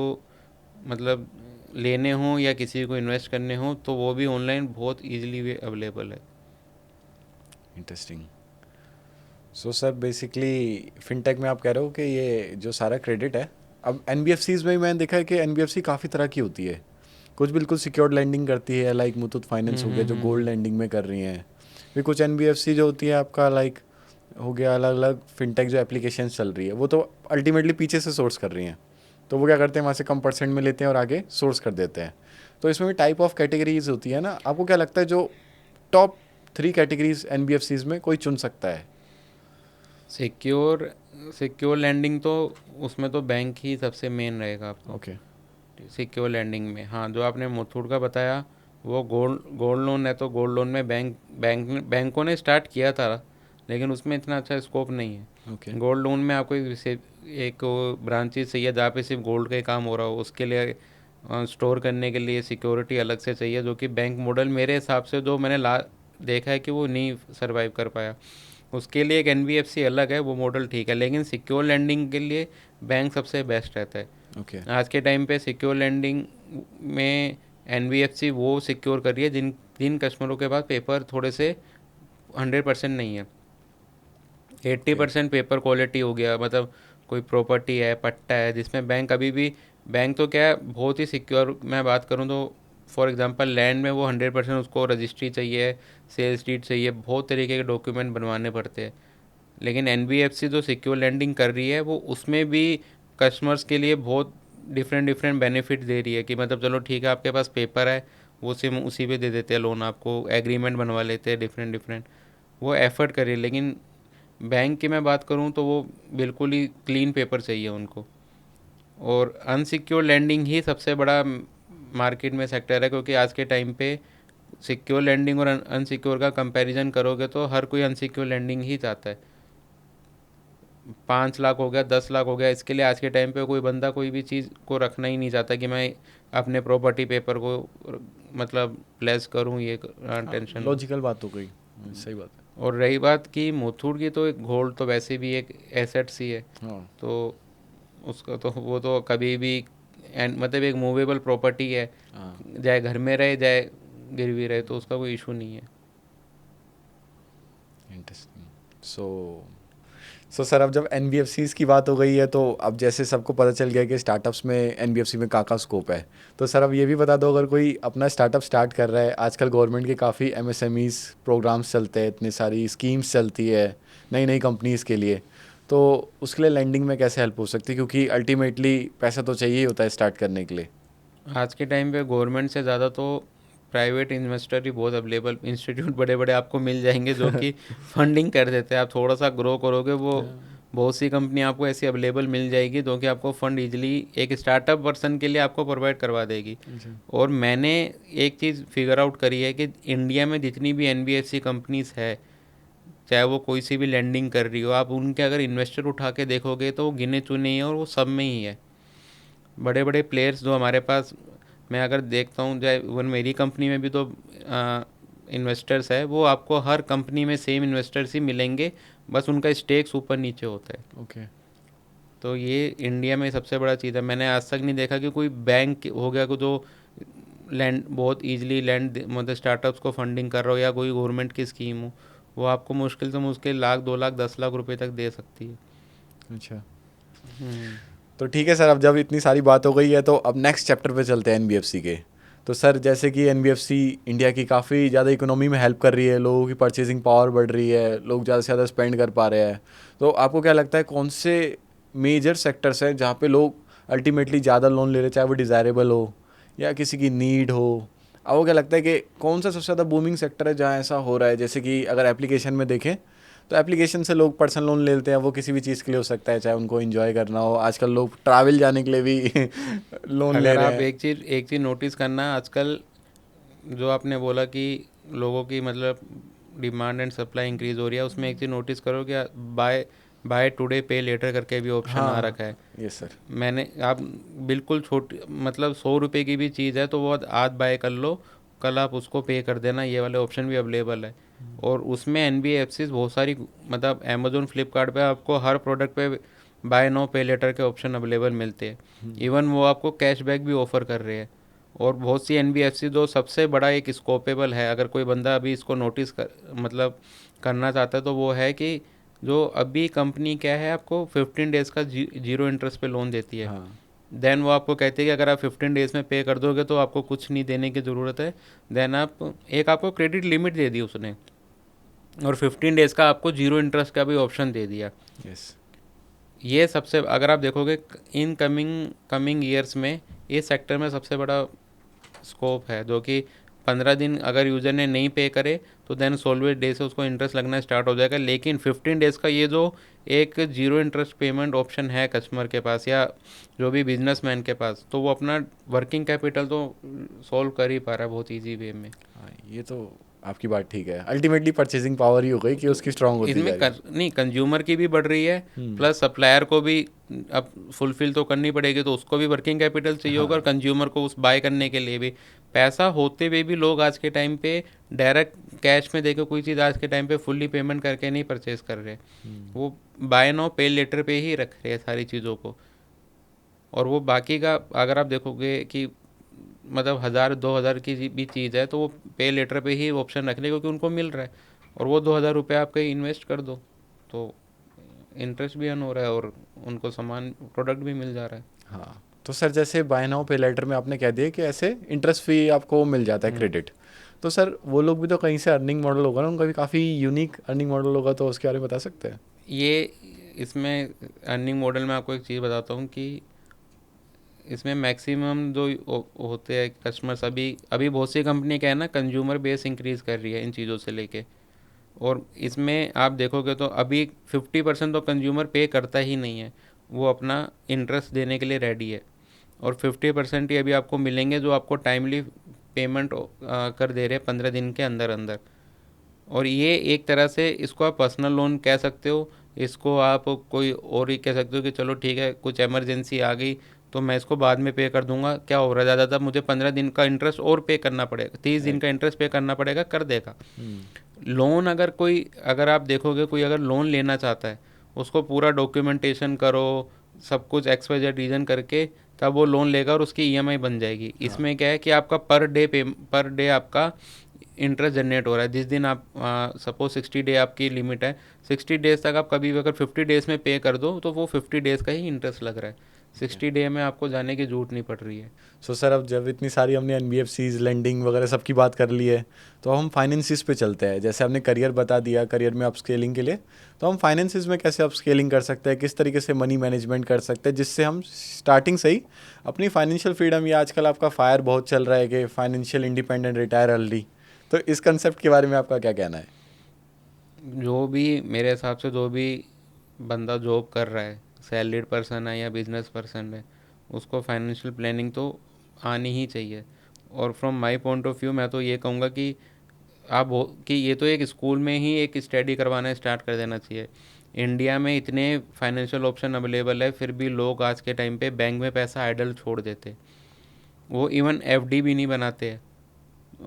B: मतलब लेने हों या किसी को इन्वेस्ट करने हों तो वो भी ऑनलाइन बहुत इजीली अवेलेबल है।
A: Interesting. So sir basically fintech में आप कह रहे हो कि ये जो सारा क्रेडिट है, अब एनबीएफसीज में मैंने देखा है कि एनबीएफसी काफ़ी तरह की होती है। कुछ बिल्कुल सिक्योर्ड लैंडिंग करती है, लाइक मुथूट फाइनेंस हो गया जो गोल्ड लैंडिंग में कर रही हैं। फिर कुछ एनबीएफसी जो होती है आपका लाइक हो गया अलग अलग फिनटेक जो एप्लीकेशन चल रही है, वो तो अल्टीमेटली पीछे से सोर्स कर रही हैं। तो वो क्या करते हैं, वहाँ से कम परसेंट में लेते हैं और आगे सोर्स कर देते हैं। तो इसमें भी टाइप ऑफ कैटेगरीज होती है ना, आपको क्या लगता है जो टॉप 3 कैटेगरीज एनबीएफसीज में कोई चुन सकता है?
B: सिक्योर सिक्योर लैंडिंग तो उसमें तो बैंक ही सबसे मेन रहेगा आपको।
A: ओके।
B: सिक्योर लैंडिंग में हाँ, जो आपने मुथूट का बताया वो गोल्ड गोल्ड लोन है, तो गोल्ड लोन में बैंकों ने स्टार्ट किया था, लेकिन उसमें इतना अच्छा स्कोप नहीं है।
A: ओके।
B: गोल्ड लोन में आपको एक ब्रांचेस चाहिए जहाँ पे सिर्फ गोल्ड का ही काम हो रहा हो, उसके लिए स्टोर करने के लिए सिक्योरिटी अलग से चाहिए, जो कि बैंक मॉडल मेरे हिसाब से जो मैंने देखा है कि वो नहीं सर्वाइव कर पाया। उसके लिए एक एनबीएफसी अलग है, वो मॉडल ठीक है, लेकिन सिक्योर लैंडिंग के लिए बैंक सबसे बेस्ट रहता है।
A: ओके।
B: आज के टाइम पे सिक्योर लैंडिंग में एनबीएफसी वो सिक्योर कर रही है जिन जिन कस्टमरों के पास पेपर थोड़े से 100% नहीं है। 80% पेपर क्वालिटी हो गया, मतलब कोई प्रॉपर्टी है, पट्टा है, जिसमें बैंक अभी भी, बैंक तो क्या है बहुत ही सिक्योर, मैं बात करूँ तो फॉर एग्जांपल लैंड में वो 100% उसको रजिस्ट्री चाहिए, सेल्स डीड चाहिए, बहुत तरीके के डॉक्यूमेंट बनवाने पड़ते हैं। लेकिन एनबीएफसी जो सिक्योर लैंडिंग कर रही है वो उसमें भी कस्टमर्स के लिए बहुत डिफरेंट डिफरेंट बेनिफिट दे रही है कि मतलब चलो ठीक है आपके पास पेपर है, वो सिम उसी पे दे देते हैं लोन आपको, एग्रीमेंट बनवा लेते हैं डिफरेंट डिफरेंट, वो एफर्ट करिए। लेकिन बैंक की मैं बात करूँ तो वो बिल्कुल ही क्लीन पेपर चाहिए उनको। और अनसिक्योर लैंडिंग ही सबसे बड़ा मार्केट में सेक्टर है, क्योंकि आज के टाइम पे सिक्योर लैंडिंग और अनसिक्योर का कंपैरिजन करोगे तो हर कोई अनसिक्योर लैंडिंग ही चाहता है। 5 लाख हो गया, 10 लाख हो गया, इसके लिए आज के टाइम पे कोई बंदा कोई भी चीज़ को रखना ही नहीं चाहता कि मैं अपने प्रॉपर्टी पेपर को मतलब प्लेस करूँ, ये टेंशन लो।
A: लॉजिकल बात हो गई। सही बात
B: और रही बात की मुथूट की, तो एक गोल्ड तो वैसे भी एक एसेट्स ही है,
A: है। हाँ।
B: तो उसका तो वो तो कभी भी मतलब एक मूवेबल प्रॉपर्टी है,
A: हाँ।
B: चाहे घर में रहे चाहे गिरवी रहे, तो उसका कोई इशू नहीं है।
A: इंटरेस्टिंग। सो सर अब जब एनबीएफसीज की बात हो गई है तो अब जैसे सबको पता चल गया कि स्टार्टअप्स में एनबीएफसी में कहाँ स्कोप है, तो सर अब ये भी बता दो, अगर कोई अपना स्टार्टअप स्टार्ट कर रहा है, आजकल गवर्नमेंट के काफ़ी एमएसएमईज प्रोग्राम्स चलते हैं, इतनी सारी स्कीम्स चलती है नई नई कंपनीज़ के लिए, तो उसके लिए लैंडिंग में कैसे हेल्प हो सकती है, क्योंकि अल्टीमेटली पैसा तो चाहिए ही होता है स्टार्ट करने के लिए।
B: आज के टाइम पे गवर्नमेंट से ज़्यादा तो प्राइवेट इन्वेस्टर ही बहुत अवेलेबल, इंस्टीट्यूट बड़े बड़े आपको मिल जाएंगे जो कि फंडिंग कर देते हैं। आप थोड़ा सा ग्रो करोगे वो बहुत सी कंपनी आपको ऐसी अवेलेबल मिल जाएगी जो कि आपको फंड इजीली एक स्टार्टअप पर्सन के लिए आपको प्रोवाइड करवा देगी। और मैंने एक चीज़ फिगर आउट करी है कि इंडिया में जितनी भी एनबीएफसी कंपनीज है, चाहे वो कोई सी भी लैंडिंग कर रही हो, आप उनके अगर इन्वेस्टर उठा के देखोगे तो वो गिने चुने ही हैं और वो सब में ही है। बड़े बड़े प्लेयर्स जो हमारे पास, मैं अगर देखता हूँ चाहे इवन मेरी कंपनी में भी तो इन्वेस्टर्स है, वो आपको हर कंपनी में सेम इन्वेस्टर्स ही मिलेंगे, बस उनका स्टेक्स ऊपर नीचे होता है।
A: ओके।
B: तो ये इंडिया में सबसे बड़ा चीज़ है। मैंने आज तक नहीं देखा कि कोई बैंक हो गया को जो लैंड बहुत इजीली लैंड मतलब स्टार्टअप्स को फंडिंग कर रहा हो, या कोई गवर्नमेंट की स्कीम हो, वो आपको मुश्किल से मुश्किल लाख 2 लाख 10 लाख रुपए तक दे सकती है।
A: अच्छा।
B: हम्म।
A: तो ठीक है सर, अब जब इतनी सारी बात हो गई है तो अब नेक्स्ट चैप्टर पे चलते हैं एनबीएफसी के। तो सर जैसे कि एनबीएफसी इंडिया की काफ़ी ज़्यादा इकोनॉमी में हेल्प कर रही है, लोगों की परचेजिंग पावर बढ़ रही है, लोग ज़्यादा से ज़्यादा स्पेंड कर पा रहे हैं, तो आपको क्या लगता है कौन से मेजर सेक्टर्स हैं जहाँ पे लोग अल्टीमेटली ज़्यादा लोन ले रहे हैं, चाहे वो डिज़ायरेबल हो या किसी की नीड हो? आपको क्या लगता है कि कौन सा सबसे ज़्यादा बूमिंग सेक्टर है जहाँ ऐसा हो रहा है? जैसे कि अगर एप्लीकेशन में देखें तो एप्लीकेशन से लोग पर्सनल लोन ले लेते हैं, वो किसी भी चीज़ के लिए हो सकता है, चाहे उनको एंजॉय करना हो, आजकल लोग ट्रैवल जाने के लिए भी लोन ले
B: अगर
A: रहे
B: आप
A: हैं।
B: एक चीज़ नोटिस करना, आजकल जो आपने बोला कि लोगों की मतलब डिमांड एंड सप्लाई इंक्रीज हो रही है, उसमें एक चीज़ नोटिस करो कि बाय बाय टुडे पे लेटर करके भी ऑप्शन आ
A: हाँ।
B: रखा है।
A: Yes sir.
B: मैंने आप बिल्कुल छोटी मतलब 100 रुपये की भी चीज़ है तो वो आज बाय कर लो, कल आप उसको पे कर देना, ये वाले ऑप्शन भी अवेलेबल है। और उसमें एनबीएफसी बहुत सारी, मतलब अमेजोन फ्लिपकार्ट पे आपको हर प्रोडक्ट पे बाय नो पे लेटर के ऑप्शन अवेलेबल मिलते हैं। इवन वो आपको कैशबैक भी ऑफर कर रहे हैं। और बहुत सी एनबीएफसी, जो सबसे बड़ा एक स्कोपेबल है, अगर कोई बंदा अभी इसको नोटिस कर मतलब करना चाहता है, तो वो है कि जो अभी कंपनी क्या है, आपको 15 डेज़ का जीरो इंटरेस्ट पे लोन देती है।
A: हाँ।
B: देन वो आपको कहती है कि अगर आप 15 डेज़ में पे कर दोगे तो आपको कुछ नहीं देने की ज़रूरत है। देन आपको क्रेडिट लिमिट दे दी उसने, और 15 डेज़ का आपको जीरो इंटरेस्ट का भी ऑप्शन दे दिया।
A: यस।
B: ये सबसे, अगर आप देखोगे इन कमिंग ईयर्स में, इस सेक्टर में सबसे बड़ा स्कोप है। जो कि 15 दिन अगर यूज़र ने नहीं पे करे तो देन 16वें डे से उसको इंटरेस्ट लगना स्टार्ट हो जाएगा। लेकिन 15 डेज़ का ये जो एक जीरो इंटरेस्ट पेमेंट ऑप्शन है कस्टमर के पास या जो भी बिजनेसमैन के पास, तो वो अपना वर्किंग कैपिटल तो सॉल्व कर ही पा रहा है बहुत ईजी वे में।
A: हाँ, ये तो आपकी बात ठीक है। अल्टीमेटली परचेजिंग पावर ही हो गई कि उसकी स्ट्रांग होती जा
B: इसमें
A: रही है।
B: नहीं, कंज्यूमर की भी बढ़ रही है,
A: हम्म।
B: प्लस सप्लायर को भी अब फुलफिल तो करनी पड़ेगी, तो उसको भी वर्किंग कैपिटल चाहिए होगा, और
A: हाँ।
B: कंज्यूमर को उस बाय करने के लिए भी पैसा होते हुए भी लोग आज के टाइम पे डायरेक्ट कैश में देके कोई चीज़ आज के टाइम पे फुल्ली पेमेंट करके नहीं परचेज कर रहे। वो बाय नाउ पे लेटर पे ही रख रहे हैं सारी चीज़ों को। और वो बाकी का अगर आप देखोगे कि मतलब 1000-2000 की भी चीज़ है, तो वो पे लेटर पे ही ऑप्शन रख ले, क्योंकि उनको मिल रहा है। और वो 2000 रुपये आप कहीं इन्वेस्ट कर दो तो इंटरेस्ट भी अर्न हो रहा है, और उनको सामान प्रोडक्ट भी मिल जा रहा है।
A: हाँ, तो सर जैसे बाय नाउ पे लेटर में आपने कह दिया कि ऐसे इंटरेस्ट फ्री आपको मिल जाता है क्रेडिट, तो सर वो लोग भी तो कहीं से अर्निंग मॉडल होगा ना, उनका भी काफ़ी यूनिक अर्निंग मॉडल होगा, तो उसके बारे में बता सकते हैं?
B: ये इसमें अर्निंग मॉडल में आपको एक चीज़ बताता हूँ कि इसमें मैक्सिमम जो होते हैं कस्टमर्स, अभी अभी बहुत सी कंपनी क्या है ना, कंज्यूमर बेस इंक्रीज़ कर रही है इन चीज़ों से लेके। और इसमें आप देखोगे तो अभी 50% तो कंज्यूमर पे करता ही नहीं है, वो अपना इंटरेस्ट देने के लिए रेडी है। और 50% ही अभी आपको मिलेंगे जो आपको टाइमली पेमेंट कर दे रहे हैं 15 दिन के अंदर अंदर। और ये एक तरह से इसको आप पर्सनल लोन कह सकते हो, इसको आप कोई और ही कह सकते हो कि चलो ठीक है, कुछ इमरजेंसी आ गई तो मैं इसको बाद में पे कर दूंगा, क्या हो रहा है, ज़्यादातर मुझे 15 दिन का इंटरेस्ट और पे करना पड़ेगा, 30 दिन का इंटरेस्ट पे करना पड़ेगा, कर देगा। लोन अगर आप देखोगे कोई अगर लोन लेना चाहता है, उसको पूरा डॉक्यूमेंटेशन करो, सब कुछ XYZ रीज़न करके तब वो लोन लेगा और उसकी ईएमआई बन जाएगी। इसमें क्या है कि आपका पर डे आपका इंटरेस्ट जनरेट हो रहा है। जिस दिन आप सपोज 60 डे आपकी लिमिट है, 60 डेज़ तक आप कभी भी अगर 50 डेज़ में पे कर दो तो वो 50 डेज़ का ही इंटरेस्ट लग रहा है। 60 डे में आपको जाने की जरूरत नहीं पड़ रही है।
A: सो सर अब जब इतनी सारी हमने एनबीएफसीज लेंडिंग वगैरह सबकी बात कर ली है, तो हम फाइनेंसिस पे चलते हैं। जैसे आपने करियर बता दिया, करियर में अपस्केलिंग के लिए, तो हम फाइनेंसिस में कैसे अपस्केलिंग कर सकते हैं, किस तरीके से मनी मैनेजमेंट कर सकते हैं, जिससे हम स्टार्टिंग से ही अपनी फाइनेंशियल फ्रीडम, या आजकल आपका फायर बहुत चल रहा है कि फाइनेंशियल इंडिपेंडेंट, रिटायर अर्ली, तो इस कंसेप्ट के बारे में आपका क्या कहना है?
B: जो भी मेरे हिसाब से जो भी बंदा जॉब कर रहा है, सैलरीड पर्सन है या बिजनेस पर्सन है, उसको फाइनेंशियल प्लानिंग तो आनी ही चाहिए। और from my point of view मैं तो ये कहूँगा कि कि ये तो एक स्कूल में ही एक स्टडी करवाना स्टार्ट कर देना चाहिए। इंडिया में इतने फाइनेंशियल ऑप्शन अवेलेबल है, फिर भी लोग आज के टाइम पे बैंक में पैसा आइडल छोड़ देते, वो इवन एफडी भी नहीं बनाते हैं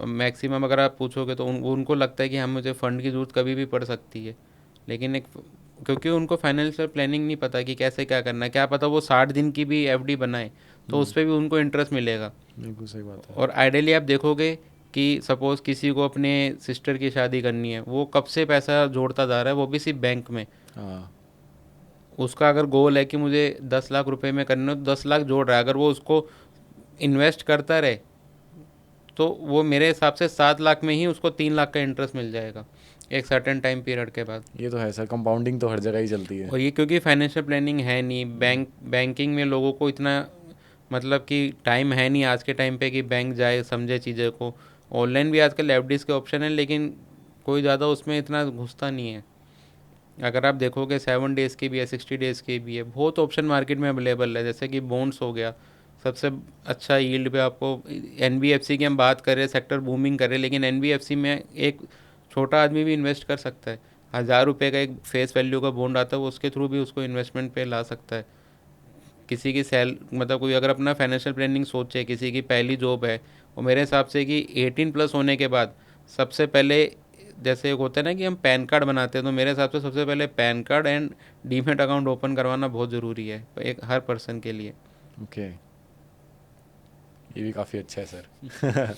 B: मैक्सिमम। अगर आप पूछोगे तो उनको लगता है कि हाँ, मुझे फ़ंड की ज़रूरत कभी भी पड़ सकती है, लेकिन क्योंकि उनको फाइनेंशियल प्लानिंग नहीं पता कि कैसे क्या करना है। क्या पता वो 60 दिन की भी एफडी बनाए तो उस पर भी उनको इंटरेस्ट मिलेगा।
A: बिल्कुल सही बात है।
B: और आइडियली आप देखोगे कि सपोज़ किसी को अपने सिस्टर की शादी करनी है, वो कब से पैसा जोड़ता जा रहा है, वो भी सिर्फ बैंक में।
A: हाँ।
B: उसका अगर गोल है कि मुझे 10 लाख रुपए में करना है, तो 10 लाख जोड़ रहा है। अगर वो उसको इन्वेस्ट करता रहे तो वो मेरे हिसाब से 7 लाख में ही उसको 3 लाख का इंटरेस्ट मिल जाएगा एक सर्टेन टाइम पीरियड के बाद।
A: ये तो है सर, कंपाउंडिंग तो हर जगह ही चलती है।
B: और ये क्योंकि फाइनेंशियल प्लानिंग है नहीं, बैंकिंग में लोगों को इतना मतलब कि टाइम है नहीं आज के टाइम पे कि बैंक जाए समझे चीज़ों को। ऑनलाइन भी आजकल एफडीज के ऑप्शन है, लेकिन कोई ज़्यादा उसमें इतना घुसता नहीं है। अगर आप देखोगे 7 डेज़ की भी है, 60 डेज़ की भी है, बहुत ऑप्शन मार्केट में अवेलेबल है। जैसे कि बॉन्ड्स हो गया, सबसे अच्छा यील्ड पे आपको। एनबीएफसी की हम बात कर रहे हैं, सेक्टर बूमिंग कर रहे हैं, लेकिन एनबीएफसी में एक छोटा आदमी भी इन्वेस्ट कर सकता है। 1000 रुपये का एक फेस वैल्यू का बॉन्ड आता है, वो उसके थ्रू भी उसको इन्वेस्टमेंट पे ला सकता है। किसी की मतलब कोई अगर अपना फाइनेंशियल प्लानिंग सोचे, किसी की पहली जॉब है और मेरे हिसाब से कि 18 प्लस होने के बाद सबसे पहले, जैसे एक होता है ना कि हम पैन कार्ड बनाते हैं, तो मेरे हिसाब से सबसे पहले pan card and demat account open करवाना बहुत ज़रूरी है एक हर पर्सन के लिए।
A: ओके, ये भी काफ़ी अच्छा है सर।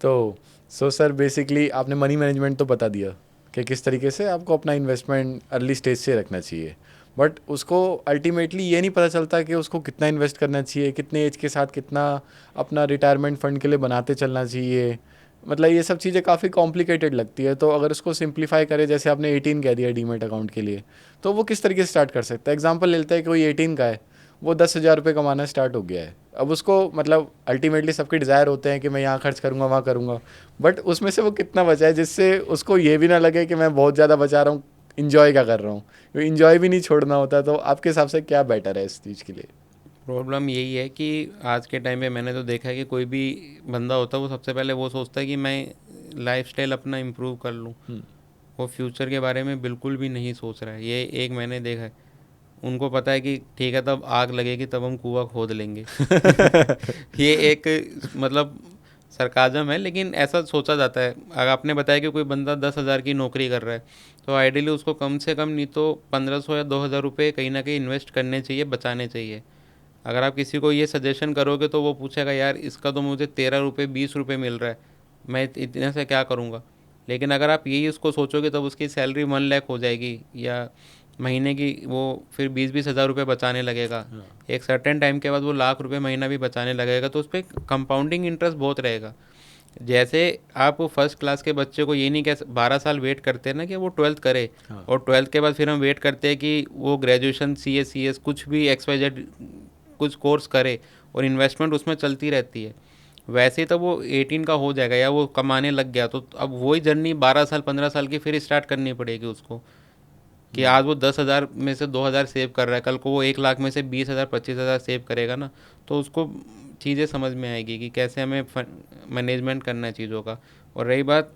A: तो सर बेसिकली आपने मनी मैनेजमेंट तो बता दिया कि किस तरीके से आपको अपना इन्वेस्टमेंट अर्ली स्टेज से रखना चाहिए, बट उसको अल्टीमेटली ये नहीं पता चलता कि उसको कितना इन्वेस्ट करना चाहिए, कितने एज के साथ कितना अपना रिटायरमेंट फ़ंड के लिए बनाते चलना चाहिए। मतलब ये सब चीज़ें काफ़ी कॉम्प्लिकेटेड लगती है। तो अगर उसको सिंप्लीफाई करें, जैसे आपने 18 कह दिया डीमेट अकाउंट के लिए, तो वो किस तरीके से स्टार्ट कर सकता है? एग्जांपल लेते हैं कि कोई 18 का है, वो 10,000 रुपये कमाना स्टार्ट हो गया है। अब उसको मतलब अल्टीमेटली सबके डिज़ायर होते हैं कि मैं यहाँ खर्च करूँगा, वहाँ करूँगा, बट उसमें से वो कितना बचा है जिससे उसको ये भी ना लगे कि मैं बहुत ज़्यादा बचा रहा हूँ, इन्जॉय क्या कर रहा हूँ। इन्जॉय भी नहीं छोड़ना होता। तो आपके हिसाब से क्या बेटर है इस चीज़ के लिए?
B: प्रॉब्लम यही है कि आज के टाइम पे मैंने तो देखा है कि कोई भी बंदा होता है वो सबसे पहले वो सोचता है कि मैं लाइफस्टाइल अपना इम्प्रूव कर लूँ। वो फ्यूचर के बारे में बिल्कुल भी नहीं सोच रहा है। ये एक मैंने देखा है। उनको पता है कि ठीक है तब आग लगेगी तब हम कुआं खोद लेंगे। ये एक मतलब सरकाजम है, लेकिन ऐसा सोचा जाता है। अगर आपने बताया कि कोई बंदा 10,000 की नौकरी कर रहा है, तो आइडियली उसको कम से कम नहीं तो 1,500 या 2,000 रुपये कहीं ना कहीं इन्वेस्ट करने चाहिए, बचाने चाहिए। अगर आप किसी को ये सजेशन करोगे तो वो पूछेगा यार इसका तो मुझे 13 रुपये 20 रुपये मिल रहा है, मैं इतने से क्या करूँगा। लेकिन अगर आप यही उसको सोचोगे तब उसकी सैलरी 1 लाख हो जाएगी, या महीने की वो फिर 20-20 हज़ार रुपये बचाने लगेगा। एक सर्टेन टाइम के बाद वो1 लाख रुपये महीना भी बचाने लगेगा, तो उस पर कंपाउंडिंग इंटरेस्ट बहुत रहेगा। जैसे आप फर्स्ट क्लास के बच्चे को ये नहीं कह 12 साल वेट करते हैं ना कि वो 12th करे, और 12th के बाद फिर हम वेट करते हैं कि वो ग्रेजुएशन CS कुछ भी XYZ कुछ कोर्स करे और इन्वेस्टमेंट उसमें चलती रहती है। वैसे ही तब वो 18 का हो जाएगा या वो कमाने लग गया, तो अब वही जर्नी 12 साल 15 साल की फिर स्टार्ट करनी पड़ेगी उसको। कि आज वो 10,000 में से 2,000 सेव कर रहा है, कल को वो 1 लाख में से 20,000 25,000 सेव करेगा ना, तो उसको चीज़ें समझ में आएगी कि कैसे हमें मैनेजमेंट करना है चीज़ों का। और रही बात,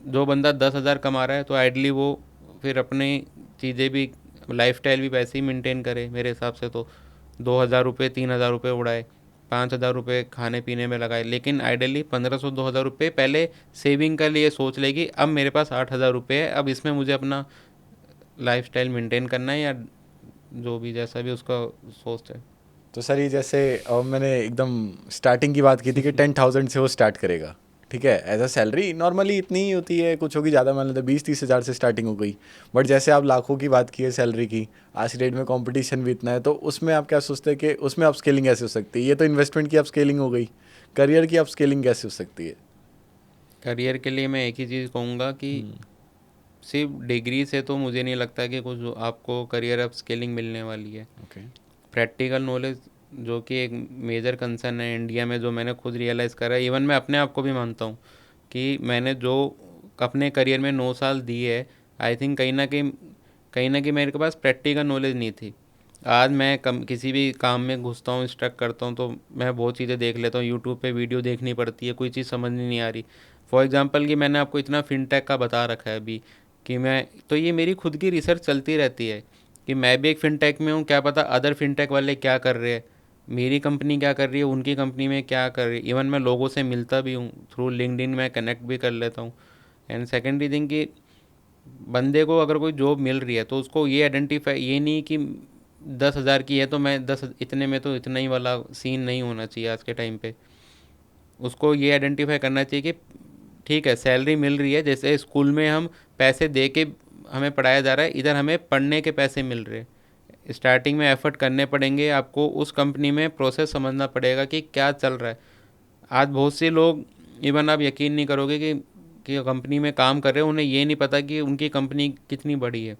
B: जो बंदा 10,000 कमा रहा है तो आइडली वो फिर अपनी चीज़ें भी, लाइफस्टाइल भी वैसे ही मेंटेन करे मेरे हिसाब से। तो 2,000 रुपये 3,000 रुपये उड़ाए, 5,000 रुपये खाने पीने में लगाए, लेकिन आइडियली 1,500-2,000 रुपये पहले सेविंग के लिए सोच लेगी। अब मेरे पास 8,000 रुपये है, अब इसमें मुझे अपना लाइफस्टाइल मेंटेन करना है, या जो भी जैसा भी उसका सोच है।
A: तो सर ये जैसे मैंने एकदम स्टार्टिंग की बात की थी कि 10,000 से वो स्टार्ट करेगा, ठीक है। एज अ सैलरी नॉर्मली इतनी ही होती है, कुछ होगी ज़्यादा मान लेते 20-30 हज़ार से स्टार्टिंग हो गई। बट जैसे आप लाखों की बात की है सैलरी की, आज की डेट में कंपटीशन भी इतना है, तो उसमें आप क्या सोचते हैं कि उसमें अप स्केलिंग कैसे हो सकती है? ये तो इन्वेस्टमेंट की अप स्केलिंग हो गई, करियर की अप स्केलिंग कैसे हो सकती है?
B: करियर के लिए मैं एक ही चीज़ कहूँगा कि सिर्फ डिग्री से तो मुझे नहीं लगता कि कुछ आपको करियर अप स्केलिंग मिलने वाली है।
A: ओके।
B: प्रैक्टिकल नॉलेज जो कि एक मेजर कंसर्न है इंडिया में, जो मैंने खुद रियलाइज़ करा है, इवन मैं अपने आप को भी मानता हूँ कि मैंने जो अपने करियर में 9 साल दिए है, आई थिंक कहीं ना कहीं मेरे के पास प्रैक्टिकल नॉलेज नहीं थी। आज मैं किसी भी काम में घुसता हूँ, स्ट्रक करता हूँ, तो मैं बहुत चीज़ें देख लेता हूँ, यूट्यूब पे वीडियो देखनी पड़ती है, कोई चीज़ समझ नहीं आ रही। फॉर एग्जांपल कि मैंने आपको इतना फिनटेक का बता रखा है अभी, कि मैं तो ये मेरी खुद की रिसर्च चलती रहती है कि मैं भी एक फिनटेक में हूँ, क्या पता अदर फिनटेक वाले क्या कर रहे हैं, मेरी कंपनी क्या कर रही है, उनकी कंपनी में क्या कर रही है। इवन मैं लोगों से मिलता भी हूँ थ्रू लिंक्डइन, में कनेक्ट भी कर लेता हूँ। एंड सेकेंडरी थिंग कि बंदे को अगर कोई जॉब मिल रही है तो उसको ये आइडेंटिफाई, ये नहीं कि 10,000 की है तो मैं 10 इतने में, तो इतना ही वाला सीन नहीं होना चाहिए आज के टाइम पे। उसको ये आइडेंटिफाई करना चाहिए कि ठीक है सैलरी मिल रही है, जैसे स्कूल में हम पैसे दे के हमें पढ़ाया जा रहा है, इधर हमें पढ़ने के पैसे मिल रहे हैं। स्टार्टिंग में एफर्ट करने पड़ेंगे, आपको उस कंपनी में प्रोसेस समझना पड़ेगा कि क्या चल रहा है। आज बहुत से लोग, इवन आप यकीन नहीं करोगे कि कंपनी में काम कर रहे हैं, उन्हें ये नहीं पता कि उनकी कंपनी कितनी बड़ी है।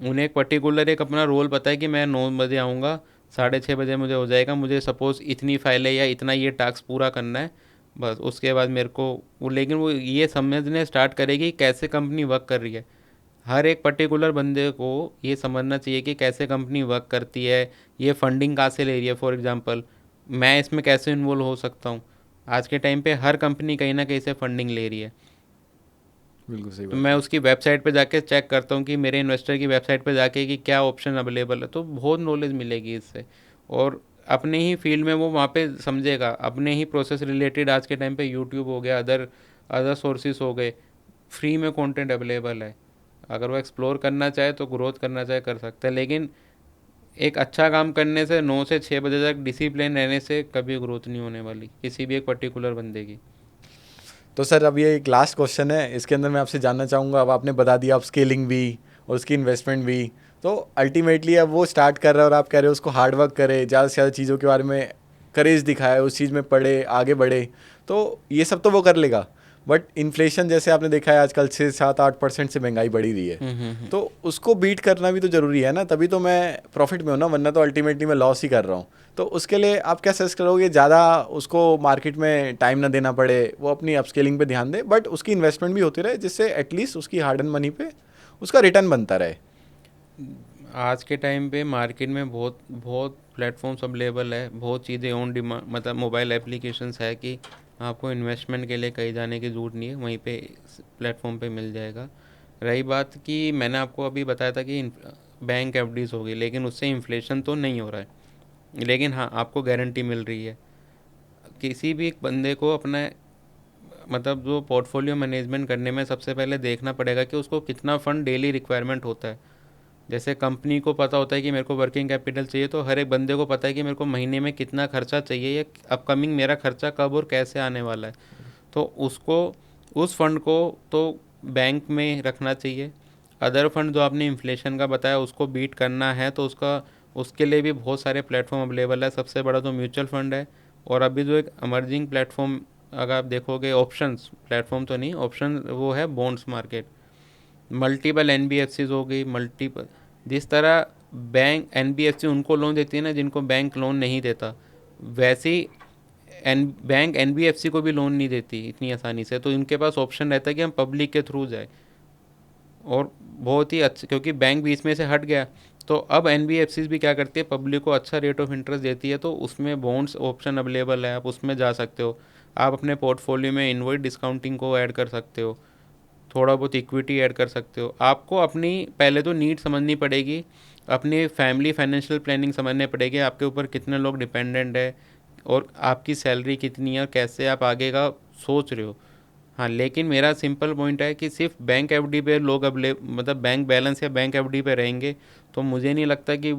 B: उन्हें एक पर्टिकुलर एक अपना रोल पता है कि मैं 9 बजे आऊँगा, 6:30 बजे मुझे हो जाएगा, मुझे सपोज़ इतनी फाइलें या इतना ये टास्क पूरा करना है, बस उसके बाद मेरे को वो, लेकिन वो ये समझने स्टार्ट करेगी कैसे कंपनी वर्क कर रही है। हर एक पर्टिकुलर बंदे को ये समझना चाहिए कि कैसे कंपनी वर्क करती है, ये फंडिंग कहाँ से ले रही है। फॉर एग्जांपल मैं इसमें कैसे इन्वॉल्व हो सकता हूँ। आज के टाइम पे हर कंपनी कहीं ना कहीं से फंडिंग ले रही है,
A: बिल्कुल सही
B: तो
A: बात
B: मैं
A: है।
B: उसकी वेबसाइट पे जाके चेक करता हूँ कि मेरे इन्वेस्टर की वेबसाइट पे जाके कि क्या ऑप्शन अवेलेबल है, तो बहुत नॉलेज मिलेगी इससे। और अपने ही फील्ड में वो वहाँ पे समझेगा, अपने ही प्रोसेस रिलेटेड आज के टाइम पे यूट्यूब हो गया, अदर अदर सोर्सेज हो गए, फ्री में कंटेंट अवेलेबल है। अगर वो एक्सप्लोर करना चाहे तो ग्रोथ करना चाहे कर सकता है, लेकिन एक अच्छा काम करने से 9 से 6 बजे तक डिसिप्लिन रहने से कभी ग्रोथ नहीं होने वाली किसी भी एक पर्टिकुलर बंदे की।
A: तो सर अब ये एक लास्ट क्वेश्चन है, इसके अंदर मैं आपसे जानना चाहूँगा, अब आपने बता दिया आप स्केलिंग भी और उसकी इन्वेस्टमेंट भी, तो अल्टीमेटली अब वो स्टार्ट कर रहा है और आप कह रहे हो उसको हार्ड वर्क करे, ज़्यादा से ज़्यादा चीज़ों के बारे में करेज दिखाए, उस चीज़ में पढ़े, आगे बढ़े, तो ये सब तो वो कर लेगा। बट इन्फ्लेशन जैसे आपने देखा है आजकल 6 7 8% से महंगाई बढ़ी रही है, तो उसको बीट करना भी तो ज़रूरी है ना, तभी तो मैं प्रॉफिट में हूँ ना, वरना तो अल्टीमेटली मैं लॉस ही कर रहा हूँ। तो उसके लिए आप क्या सजेस्ट करोगे, ज़्यादा उसको मार्केट में टाइम ना देना पड़े, वो अपनी अपस्केलिंग पे ध्यान दे, बट उसकी इन्वेस्टमेंट भी होती रहे जिससे एटलीस्ट उसकी हार्ड एंड मनी पे उसका रिटर्न बनता रहे।
B: आज के टाइम पे मार्केट में बहुत बहुत प्लेटफॉर्म्स अवेलेबल है, बहुत चीज़ें ऑन डिमांड, मतलब मोबाइल एप्लीकेशंस है कि आपको इन्वेस्टमेंट के लिए कहीं जाने की ज़रूरत नहीं है, वहीं पे प्लेटफॉर्म पे मिल जाएगा। रही बात कि मैंने आपको अभी बताया था कि बैंक एफडीज़ होगी, लेकिन उससे इन्फ्लेशन तो नहीं हो रहा है, लेकिन हाँ आपको गारंटी मिल रही है। किसी भी एक बंदे को अपना, मतलब जो पोर्टफोलियो मैनेजमेंट करने में सबसे पहले देखना पड़ेगा कि उसको कितना फ़ंड डेली रिक्वायरमेंट होता है। जैसे कंपनी को पता होता है कि मेरे को वर्किंग कैपिटल चाहिए, तो हर एक बंदे को पता है कि मेरे को महीने में कितना खर्चा चाहिए या अपकमिंग मेरा खर्चा कब और कैसे आने वाला है। तो उसको, उस फंड को तो बैंक में रखना चाहिए। अदर फंड जो आपने इन्फ्लेशन का बताया उसको बीट करना है तो उसका, उसके लिए भी बहुत सारे प्लेटफॉर्म अवेलेबल है। सबसे बड़ा तो म्यूचुअल फंड है, और अभी जो एक अमर्जिंग प्लेटफॉर्म अगर आप देखोगे, ऑप्शंस प्लेटफॉर्म तो नहीं, ऑप्शन वो है बॉन्ड्स मार्केट। मल्टीपल एनबीएफसीज हो गई, मल्टीपल, जिस तरह बैंक एनबीएफसी उनको लोन देती है ना जिनको बैंक लोन नहीं देता, वैसे ही बैंक एनबीएफसी को भी लोन नहीं देती इतनी आसानी से। तो इनके पास ऑप्शन रहता है कि हम पब्लिक के थ्रू जाए, और बहुत ही अच्छा, क्योंकि बैंक बीच में से हट गया, तो अब एनबीएफसीज भी क्या करती है, पब्लिक को अच्छा रेट ऑफ इंटरेस्ट देती है, तो उसमें बॉन्ड्स ऑप्शन अवेलेबल है, आप उसमें जा सकते हो। आप अपने पोर्टफोलियो में इनवर्ड डिस्काउंटिंग को ऐड कर सकते हो, थोड़ा बहुत इक्विटी ऐड कर सकते हो। आपको अपनी पहले तो नीड समझनी पड़ेगी, अपनी फैमिली फाइनेंशियल प्लानिंग समझनी पड़ेगी, आपके ऊपर कितने लोग डिपेंडेंट है और आपकी सैलरी कितनी है और कैसे आप आगे का सोच रहे हो। हाँ, लेकिन मेरा सिंपल पॉइंट है कि सिर्फ बैंक एफडी पे लोग अब मतलब बैंक बैलेंस या बैंक एफडी पे रहेंगे, तो मुझे नहीं लगता कि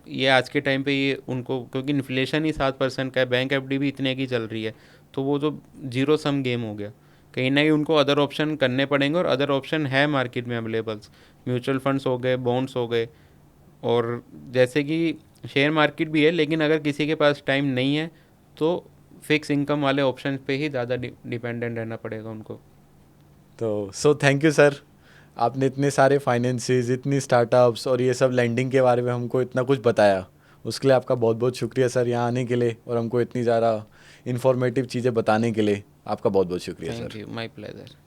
B: ये आज के टाइम पे ये उनको, क्योंकि इन्फ्लेशन ही 7% का है, बैंक एफडी भी इतने की चल रही है, तो वो जो जीरो सम गेम हो गया। कहीं ना कहीं उनको अदर ऑप्शन करने पड़ेंगे, और अदर ऑप्शन है मार्केट में अवेलेबल्स, म्यूचुअल फंड्स हो गए, बॉन्ड्स हो गए, और जैसे कि शेयर मार्केट भी है, लेकिन अगर किसी के पास टाइम नहीं है तो फिक्स इनकम वाले ऑप्शन पे ही ज़्यादा डिपेंडेंट रहना पड़ेगा उनको।
A: तो थैंक यू सर, आपने इतने सारे फाइनेंसेस, इतनी स्टार्टअप्स और ये सब लैंडिंग के बारे में हमको इतना कुछ बताया, उसके लिए आपका बहुत बहुत शुक्रिया सर, यहाँ आने के लिए और हमको इतनी ज़्यादा इन्फॉर्मेटिव चीज़ें बताने के लिए आपका बहुत बहुत शुक्रिया
B: thank
A: sir.
B: You, my pleasure.